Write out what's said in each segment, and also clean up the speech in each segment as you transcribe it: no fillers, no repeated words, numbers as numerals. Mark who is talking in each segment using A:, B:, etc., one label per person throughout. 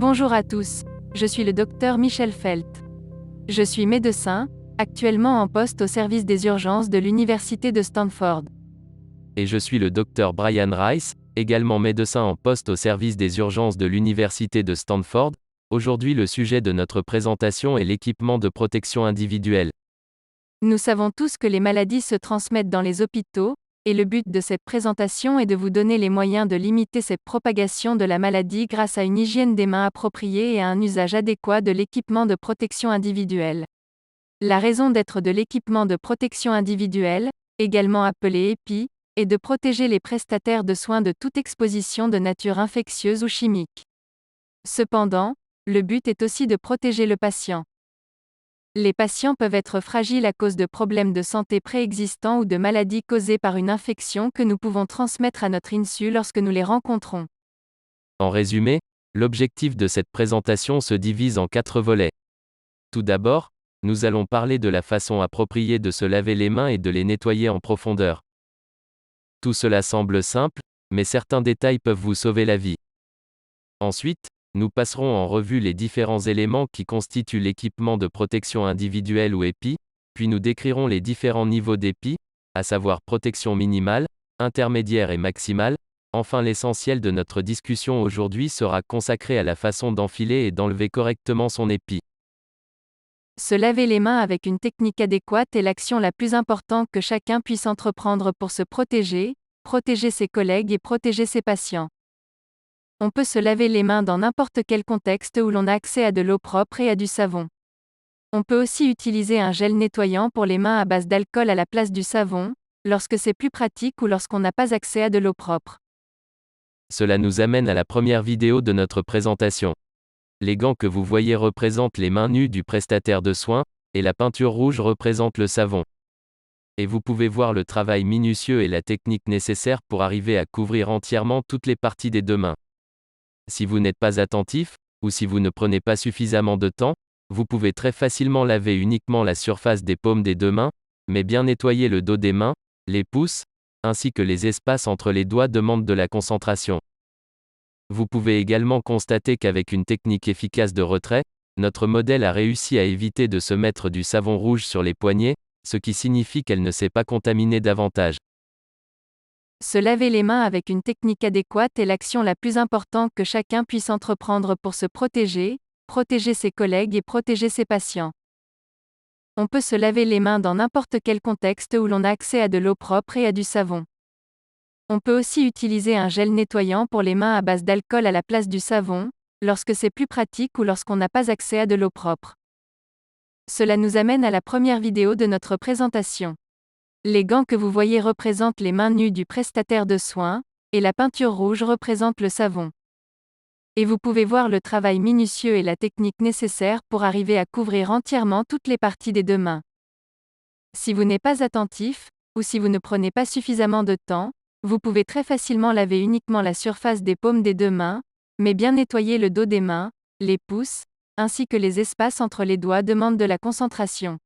A: Bonjour à tous, je suis le docteur Michel Felt. Je suis médecin, actuellement en poste au service des urgences de l'Université de Stanford.
B: Et je suis le Dr Brian Rice, également médecin en poste au service des urgences de l'Université de Stanford. Aujourd'hui, le sujet de notre présentation est l'équipement de protection individuelle.
A: Nous savons tous que les maladies se transmettent dans les hôpitaux, et le but de cette présentation est de vous donner les moyens de limiter cette propagation de la maladie grâce à une hygiène des mains appropriée et à un usage adéquat de l'équipement de protection individuelle. La raison d'être de l'équipement de protection individuelle, également appelé EPI, est de protéger les prestataires de soins de toute exposition de nature infectieuse ou chimique. Cependant, le but est aussi de protéger le patient. Les patients peuvent être fragiles à cause de problèmes de santé préexistants ou de maladies causées par une infection que nous pouvons transmettre à notre insu lorsque nous les rencontrons.
B: En résumé, l'objectif de cette présentation se divise en 4 volets. Tout d'abord, nous allons parler de la façon appropriée de se laver les mains et de les nettoyer en profondeur. Tout cela semble simple, mais certains détails peuvent vous sauver la vie. Ensuite, nous passerons en revue les différents éléments qui constituent l'équipement de protection individuelle ou EPI, puis nous décrirons les différents niveaux d'EPI, à savoir protection minimale, intermédiaire et maximale. Enfin, l'essentiel de notre discussion aujourd'hui sera consacré à la façon d'enfiler et d'enlever correctement son EPI.
A: Se laver les mains avec une technique adéquate est l'action la plus importante que chacun puisse entreprendre pour se protéger, protéger ses collègues et protéger ses patients. On peut se laver les mains dans n'importe quel contexte où l'on a accès à de l'eau propre et à du savon. On peut aussi utiliser un gel nettoyant pour les mains à base d'alcool à la place du savon, lorsque c'est plus pratique ou lorsqu'on n'a pas accès à de l'eau propre.
B: Cela nous amène à la première vidéo de notre présentation. Les gants que vous voyez représentent les mains nues du prestataire de soins, et la peinture rouge représente le savon. Et vous pouvez voir le travail minutieux et la technique nécessaire pour arriver à couvrir entièrement toutes les parties des deux mains. Si vous n'êtes pas attentif, ou si vous ne prenez pas suffisamment de temps, vous pouvez très facilement laver uniquement la surface des paumes des deux mains, mais bien nettoyer le dos des mains, les pouces, ainsi que les espaces entre les doigts demandent de la concentration. Vous pouvez également constater qu'avec une technique efficace de retrait, notre modèle a réussi à éviter de se mettre du savon rouge sur les poignets, ce qui signifie qu'elle ne s'est pas contaminée davantage.
A: Se laver les mains avec une technique adéquate est l'action la plus importante que chacun puisse entreprendre pour se protéger, protéger ses collègues et protéger ses patients. On peut se laver les mains dans n'importe quel contexte où l'on a accès à de l'eau propre et à du savon. On peut aussi utiliser un gel nettoyant pour les mains à base d'alcool à la place du savon, lorsque c'est plus pratique ou lorsqu'on n'a pas accès à de l'eau propre. Cela nous amène à la première vidéo de notre présentation. Les gants que vous voyez représentent les mains nues du prestataire de soins, et la peinture rouge représente le savon. Et vous pouvez voir le travail minutieux et la technique nécessaire pour arriver à couvrir entièrement toutes les parties des deux mains. Si vous n'êtes pas attentif, ou si vous ne prenez pas suffisamment de temps, vous pouvez très facilement laver uniquement la surface des paumes des deux mains, mais bien nettoyer le dos des mains, les pouces, ainsi que les espaces entre les doigts demandent de la concentration.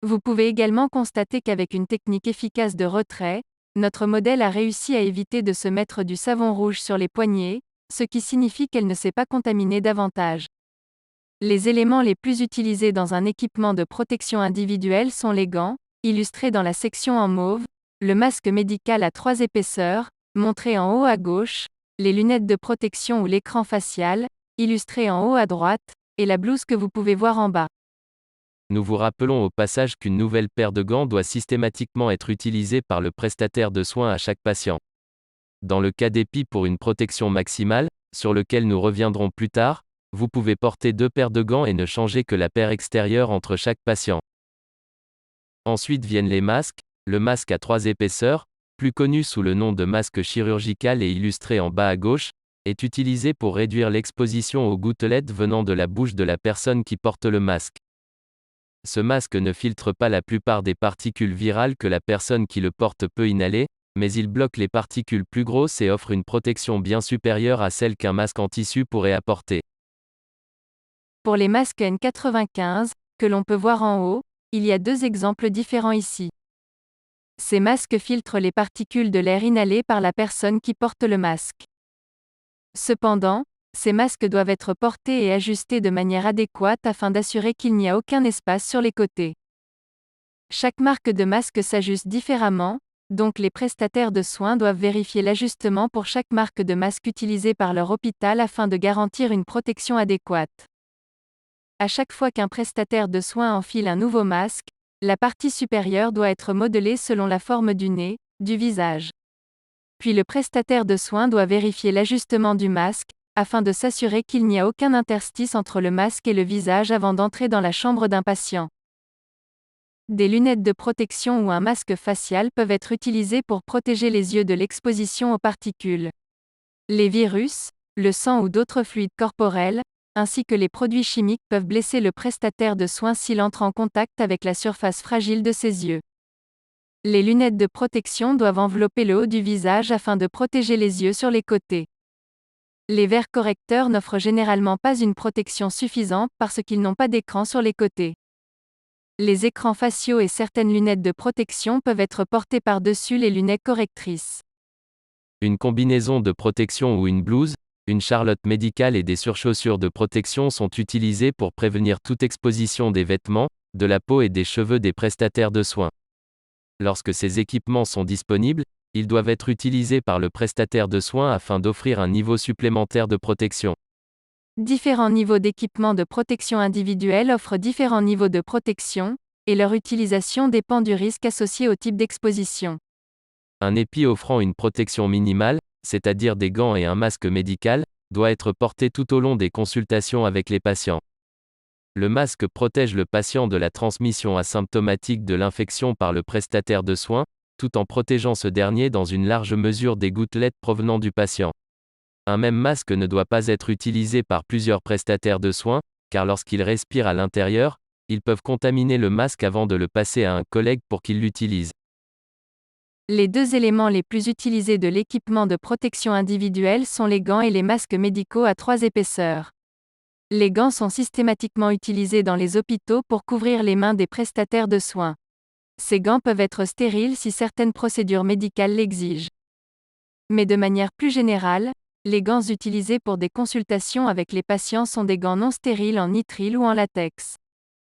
A: Vous pouvez également constater qu'avec une technique efficace de retrait, notre modèle a réussi à éviter de se mettre du savon rouge sur les poignets, ce qui signifie qu'elle ne s'est pas contaminée davantage. Les éléments les plus utilisés dans un équipement de protection individuelle sont les gants, illustrés dans la section en mauve, le masque médical à 3 épaisseurs, montré en haut à gauche, les lunettes de protection ou l'écran facial, illustré en haut à droite, et la blouse que vous pouvez voir en bas.
B: Nous vous rappelons au passage qu'une nouvelle paire de gants doit systématiquement être utilisée par le prestataire de soins à chaque patient. Dans le cas d'EPI pour une protection maximale, sur lequel nous reviendrons plus tard, vous pouvez porter 2 paires de gants et ne changer que la paire extérieure entre chaque patient. Ensuite viennent les masques, le masque à 3 épaisseurs, plus connu sous le nom de masque chirurgical et illustré en bas à gauche, est utilisé pour réduire l'exposition aux gouttelettes venant de la bouche de la personne qui porte le masque. Ce masque ne filtre pas la plupart des particules virales que la personne qui le porte peut inhaler, mais il bloque les particules plus grosses et offre une protection bien supérieure à celle qu'un masque en tissu pourrait apporter.
A: Pour les masques N95, que l'on peut voir en haut, il y a 2 exemples différents ici. Ces masques filtrent les particules de l'air inhalé par la personne qui porte le masque. Cependant, Ces masques doivent être portés et ajustés de manière adéquate afin d'assurer qu'il n'y a aucun espace sur les côtés. Chaque marque de masque s'ajuste différemment, donc les prestataires de soins doivent vérifier l'ajustement pour chaque marque de masque utilisée par leur hôpital afin de garantir une protection adéquate. À chaque fois qu'un prestataire de soins enfile un nouveau masque, la partie supérieure doit être modelée selon la forme du nez, du visage. Puis le prestataire de soins doit vérifier l'ajustement du masque, afin de s'assurer qu'il n'y a aucun interstice entre le masque et le visage avant d'entrer dans la chambre d'un patient. Des lunettes de protection ou un masque facial peuvent être utilisés pour protéger les yeux de l'exposition aux particules. Les virus, le sang ou d'autres fluides corporels, ainsi que les produits chimiques peuvent blesser le prestataire de soins s'il entre en contact avec la surface fragile de ses yeux. Les lunettes de protection doivent envelopper le haut du visage afin de protéger les yeux sur les côtés. Les verres correcteurs n'offrent généralement pas une protection suffisante parce qu'ils n'ont pas d'écran sur les côtés. Les écrans faciaux et certaines lunettes de protection peuvent être portées par-dessus les lunettes correctrices.
B: Une combinaison de protection ou une blouse, une charlotte médicale et des surchaussures de protection sont utilisées pour prévenir toute exposition des vêtements, de la peau et des cheveux des prestataires de soins. Lorsque ces équipements sont disponibles, ils doivent être utilisés par le prestataire de soins afin d'offrir un niveau supplémentaire de protection.
A: Différents niveaux d'équipement de protection individuelle offrent différents niveaux de protection, et leur utilisation dépend du risque associé au type d'exposition.
B: Un épi offrant une protection minimale, c'est-à-dire des gants et un masque médical, doit être porté tout au long des consultations avec les patients. Le masque protège le patient de la transmission asymptomatique de l'infection par le prestataire de soins, tout en protégeant ce dernier dans une large mesure des gouttelettes provenant du patient. Un même masque ne doit pas être utilisé par plusieurs prestataires de soins, car lorsqu'ils respirent à l'intérieur, ils peuvent contaminer le masque avant de le passer à un collègue pour qu'il l'utilise.
A: Les deux éléments les plus utilisés de l'équipement de protection individuelle sont les gants et les masques médicaux à 3 épaisseurs. Les gants sont systématiquement utilisés dans les hôpitaux pour couvrir les mains des prestataires de soins. Ces gants peuvent être stériles si certaines procédures médicales l'exigent. Mais de manière plus générale, les gants utilisés pour des consultations avec les patients sont des gants non stériles en nitrile ou en latex.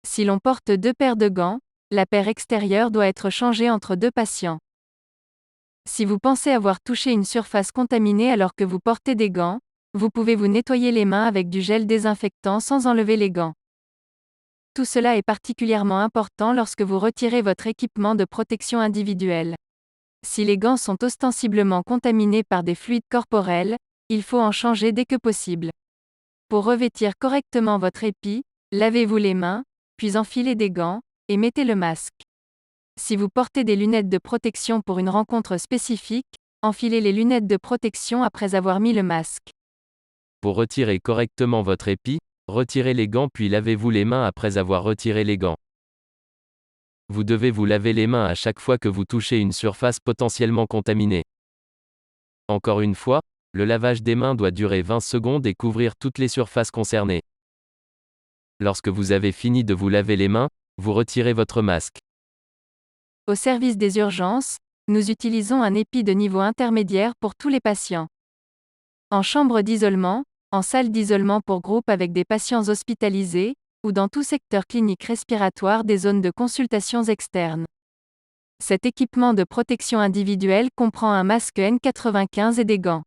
A: Si l'on porte 2 paires de gants, la paire extérieure doit être changée entre 2 patients. Si vous pensez avoir touché une surface contaminée alors que vous portez des gants, vous pouvez vous nettoyer les mains avec du gel désinfectant sans enlever les gants. Tout cela est particulièrement important lorsque vous retirez votre équipement de protection individuelle. Si les gants sont ostensiblement contaminés par des fluides corporels, il faut en changer dès que possible. Pour revêtir correctement votre épi, lavez-vous les mains, puis enfilez des gants, et mettez le masque. Si vous portez des lunettes de protection pour une rencontre spécifique, enfilez les lunettes de protection après avoir mis le masque.
B: Pour retirer correctement votre épi, retirez les gants puis lavez-vous les mains après avoir retiré les gants. Vous devez vous laver les mains à chaque fois que vous touchez une surface potentiellement contaminée. Encore une fois, le lavage des mains doit durer 20 secondes et couvrir toutes les surfaces concernées. Lorsque vous avez fini de vous laver les mains, vous retirez votre masque.
A: Au service des urgences, nous utilisons un épi de niveau intermédiaire pour tous les patients. En chambre d'isolement, en salle d'isolement pour groupe avec des patients hospitalisés, ou dans tout secteur clinique respiratoire des zones de consultations externes. Cet équipement de protection individuelle comprend un masque N95 et des gants.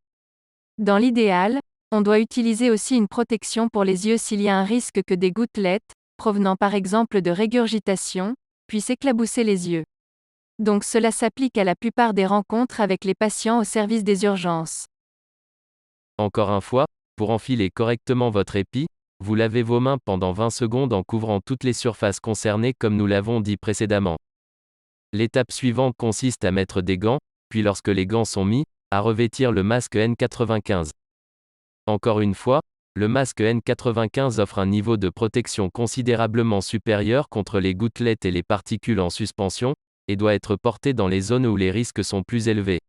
A: Dans l'idéal, on doit utiliser aussi une protection pour les yeux s'il y a un risque que des gouttelettes, provenant par exemple de régurgitation, puissent éclabousser les yeux. Donc cela s'applique à la plupart des rencontres avec les patients au service des urgences.
B: Encore une fois, pour enfiler correctement votre épi, vous lavez vos mains pendant 20 secondes en couvrant toutes les surfaces concernées comme nous l'avons dit précédemment. L'étape suivante consiste à mettre des gants, puis lorsque les gants sont mis, à revêtir le masque N95. Encore une fois, le masque N95 offre un niveau de protection considérablement supérieur contre les gouttelettes et les particules en suspension, et doit être porté dans les zones où les risques sont plus élevés.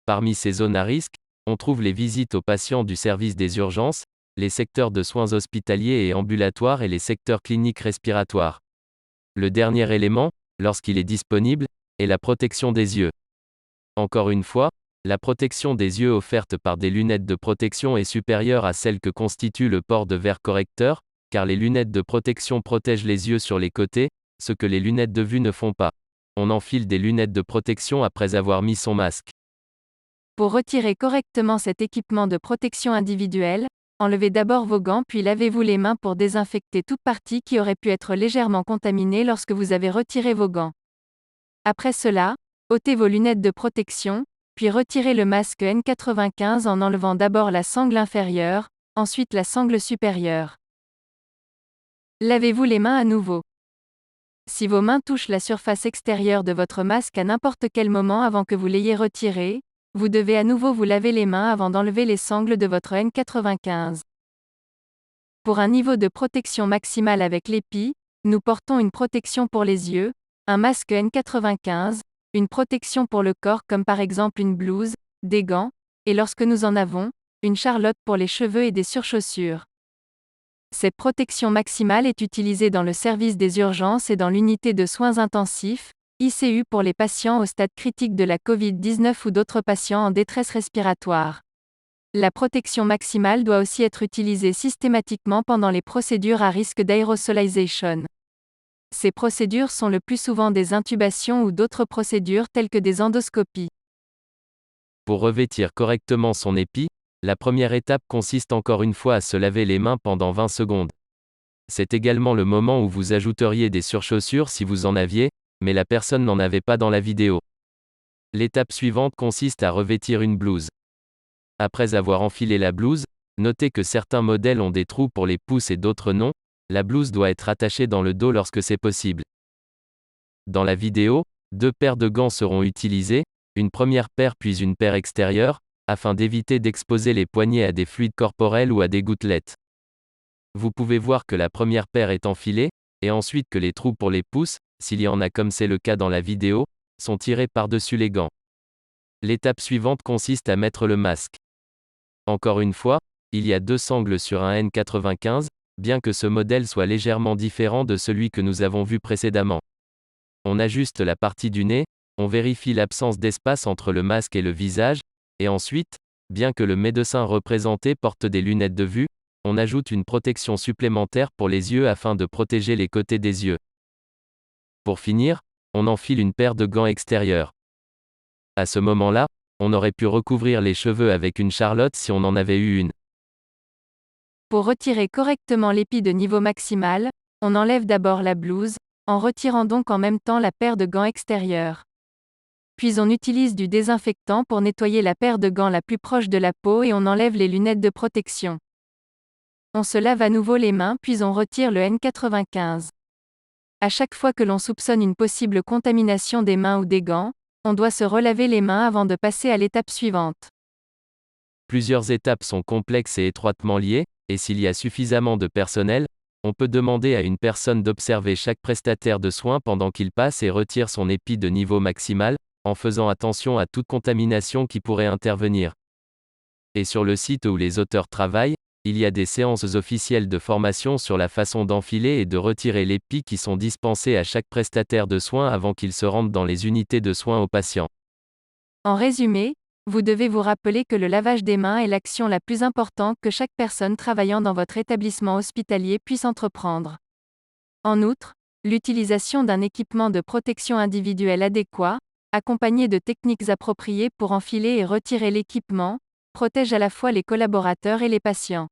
B: Parmi ces zones à risque, on trouve les visites aux patients du service des urgences, les secteurs de soins hospitaliers et ambulatoires et les secteurs cliniques respiratoires. Le dernier élément, lorsqu'il est disponible, est la protection des yeux. Encore une fois, La protection des yeux offerte par des lunettes de protection est supérieure à celle que constitue le port de verre correcteur, car les lunettes de protection protègent les yeux sur les côtés, ce que les lunettes de vue ne font pas. On enfile des lunettes de protection après avoir mis son masque.
A: Pour retirer correctement cet équipement de protection individuelle, enlevez d'abord vos gants puis lavez-vous les mains pour désinfecter toute partie qui aurait pu être légèrement contaminée lorsque vous avez retiré vos gants. Après cela, ôtez vos lunettes de protection, puis retirez le masque N95 en enlevant d'abord la sangle inférieure, ensuite la sangle supérieure. Lavez-vous les mains à nouveau. Si vos mains touchent la surface extérieure de votre masque à n'importe quel moment avant que vous l'ayez retiré, vous devez à nouveau vous laver les mains avant d'enlever les sangles de votre N95. Pour un niveau de protection maximale avec l'épi, nous portons une protection pour les yeux, un masque N95, une protection pour le corps comme par exemple une blouse, des gants, et lorsque nous en avons, une charlotte pour les cheveux et des surchaussures. Cette protection maximale est utilisée dans le service des urgences et dans l'unité de soins intensifs, ICU pour les patients au stade critique de la Covid-19 ou d'autres patients en détresse respiratoire. La protection maximale doit aussi être utilisée systématiquement pendant les procédures à risque d'aérosolisation. Ces procédures sont le plus souvent des intubations ou d'autres procédures telles que des endoscopies.
B: Pour revêtir correctement son épi, la première étape consiste encore une fois à se laver les mains pendant 20 secondes. C'est également le moment où vous ajouteriez des surchaussures si vous en aviez, mais la personne n'en avait pas dans la vidéo. L'étape suivante consiste à revêtir une blouse. Après avoir enfilé la blouse, notez que certains modèles ont des trous pour les pouces et d'autres non, la blouse doit être attachée dans le dos lorsque c'est possible. Dans la vidéo, 2 paires de gants seront utilisées, une première paire puis une paire extérieure, afin d'éviter d'exposer les poignets à des fluides corporels ou à des gouttelettes. Vous pouvez voir que la première paire est enfilée, et ensuite que les trous pour les pouces, s'il y en a comme c'est le cas dans la vidéo, sont tirés par-dessus les gants. L'étape suivante consiste à mettre le masque. Encore une fois, il y a 2 sangles sur un N95, bien que ce modèle soit légèrement différent de celui que nous avons vu précédemment. On ajuste la partie du nez, on vérifie l'absence d'espace entre le masque et le visage, et ensuite, bien que le médecin représenté porte des lunettes de vue, on ajoute une protection supplémentaire pour les yeux afin de protéger les côtés des yeux. Pour finir, on enfile une paire de gants extérieurs. À ce moment-là, on aurait pu recouvrir les cheveux avec une charlotte si on en avait eu une.
A: Pour retirer correctement l'épi de niveau maximal, on enlève d'abord la blouse, en retirant donc en même temps la paire de gants extérieurs. Puis on utilise du désinfectant pour nettoyer la paire de gants la plus proche de la peau et on enlève les lunettes de protection. On se lave à nouveau les mains puis on retire le N95. À chaque fois que l'on soupçonne une possible contamination des mains ou des gants, on doit se relaver les mains avant de passer à l'étape suivante.
B: Plusieurs étapes sont complexes et étroitement liées, et s'il y a suffisamment de personnel, on peut demander à une personne d'observer chaque prestataire de soins pendant qu'il passe et retire son épi de niveau maximal, en faisant attention à toute contamination qui pourrait intervenir. Et sur le site où les auteurs travaillent, il y a des séances officielles de formation sur la façon d'enfiler et de retirer l'épi qui sont dispensées à chaque prestataire de soins avant qu'il se rende dans les unités de soins aux patients.
A: En résumé, vous devez vous rappeler que le lavage des mains est l'action la plus importante que chaque personne travaillant dans votre établissement hospitalier puisse entreprendre. En outre, l'utilisation d'un équipement de protection individuelle adéquat, accompagné de techniques appropriées pour enfiler et retirer l'équipement, protège à la fois les collaborateurs et les patients.